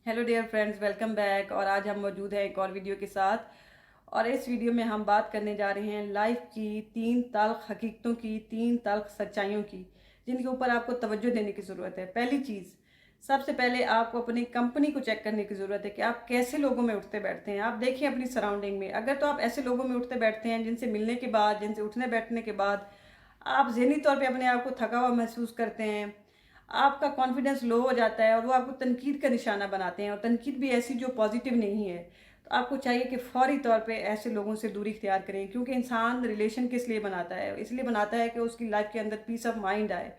Hello dear friends, welcome back. और आज हम मौजूद हैं एक और वीडियो के साथ। और इस वीडियो में हम बात करने जा रहे हैं लाइफ की 3 तल्ख हकीकतों की, 3 तल्ख सच्चाइयों की, जिनके ऊपर आपको तवज्जो देने की ज़रूरत है। पहली चीज़, सबसे पहले आपको अपनी कंपनी को चेक करने की ज़रूरत है कि आप कैसे लोगों में उठते बैठते हैं। आप देखिए अपनी सराउंडिंग में, अगर तो आप ऐसे लोगों में उठते बैठते हैं जिनसे मिलने के बाद, जिनसे उठने बैठने के बाद आप ज़हनी तौर पे अपने आप को थका हुआ महसूस करते हैं, आपका कॉन्फिडेंस लो हो जाता है और वो आपको तनकीद का निशाना बनाते हैं, और तनकीद भी ऐसी जो पॉजिटिव नहीं है, तो आपको चाहिए कि फ़ौरी तौर पे ऐसे लोगों से दूरी इख्तियार करें। क्योंकि इंसान रिलेशन किस लिए बनाता है? इसलिए बनाता है कि उसकी लाइफ के अंदर पीस ऑफ माइंड आए,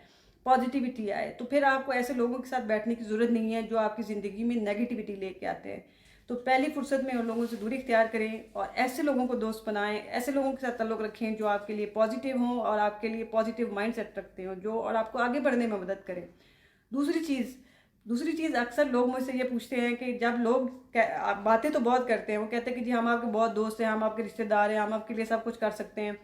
पॉजिटिविटी आए। तो फिर आपको ऐसे लोगों के साथ बैठने की ज़रूरत नहीं है जो आपकी ज़िंदगी में नेगेटिविटी लेके आते हैं। तो पहली फुर्सत में उन लोगों से दूरी इख्तियार करें और ऐसे लोगों को दोस्त बनाएं, ऐसे लोगों के साथ ताल्लुक़ रखें जो आपके लिए पॉजिटिव हों और आपके लिए पॉजिटिव माइंड सेट रखते हो, जो और आपको आगे बढ़ने में मदद करें। दूसरी चीज़ दूसरी चीज़, अक्सर लोग मुझसे ये पूछते हैं कि जब लोग बातें तो बहुत करते हैं, वो कहते हैं कि जी हम आपके बहुत दोस्त हैं, हम आपके रिश्तेदार हैं, हम आपके लिए सब कुछ कर सकते हैं,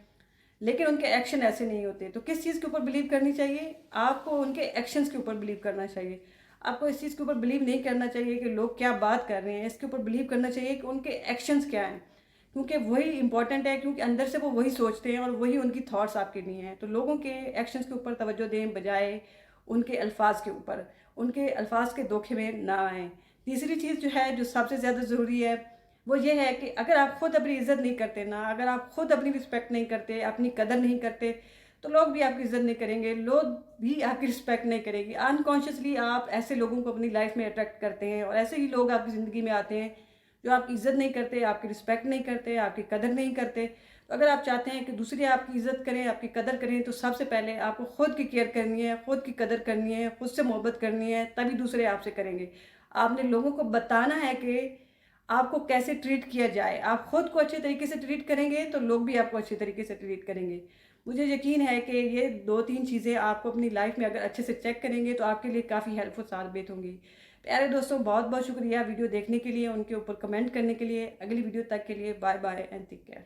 लेकिन उनके एक्शन ऐसे नहीं होते। तो किस चीज़ के ऊपर बिलीव करनी चाहिए? आपको उनके एक्शंस के ऊपर बिलीव करना चाहिए। आपको इस चीज़ के ऊपर बिलीव नहीं करना चाहिए कि लोग क्या बात कर रहे हैं, इसके ऊपर बिलीव करना चाहिए कि उनके एक्शंस क्या हैं, क्योंकि वही इंपॉर्टेंट है। क्योंकि अंदर से वो वही सोचते हैं और वही उनकी थॉट्स आपके लिए हैं। तो लोगों के एक्शंस के ऊपर तवज्जो दें बजाय उनके अल्फाज के ऊपर, उनके अल्फाज के धोखे में ना आएँ। तीसरी चीज़ जो है, जो सबसे ज़्यादा ज़रूरी है, वो ये है कि अगर आप खुद अपनी इज़्ज़त नहीं करते ना, अगर आप खुद अपनी रिस्पेक्ट नहीं करते, अपनी कदर नहीं करते, तो लोग भी आपकी इज़्ज़त नहीं करेंगे, लोग भी आपकी रिस्पेक्ट नहीं करेंगे। अनकॉन्शियसली आप ऐसे लोगों को अपनी लाइफ में अट्रैक्ट करते हैं और ऐसे ही लोग आपकी ज़िंदगी में आते हैं जो आपकी इज़्ज़त नहीं करते, आपकी रिस्पेक्ट नहीं करते, आपकी कदर नहीं करते। तो अगर आप चाहते हैं कि दूसरे आपकी इज़्ज़त करें, आपकी कदर करें, तो सबसे पहले आपको खुद की केयर करनी है, खुद की कदर करनी है, खुद से मोहब्बत करनी है, तभी दूसरे आपसे करेंगे। आपने लोगों को बताना है कि आपको कैसे ट्रीट किया जाए। आप खुद को अच्छे तरीके से ट्रीट करेंगे तो लोग भी आपको अच्छे तरीके से ट्रीट करेंगे। मुझे यकीन है कि ये 2-3 चीज़ें आपको अपनी लाइफ में अगर अच्छे से चेक करेंगे तो आपके लिए काफ़ी हेल्पफुल साबित होंगी। प्यारे दोस्तों, बहुत बहुत शुक्रिया वीडियो देखने के लिए, उनके ऊपर कमेंट करने के लिए। अगली वीडियो तक के लिए bye bye and take care.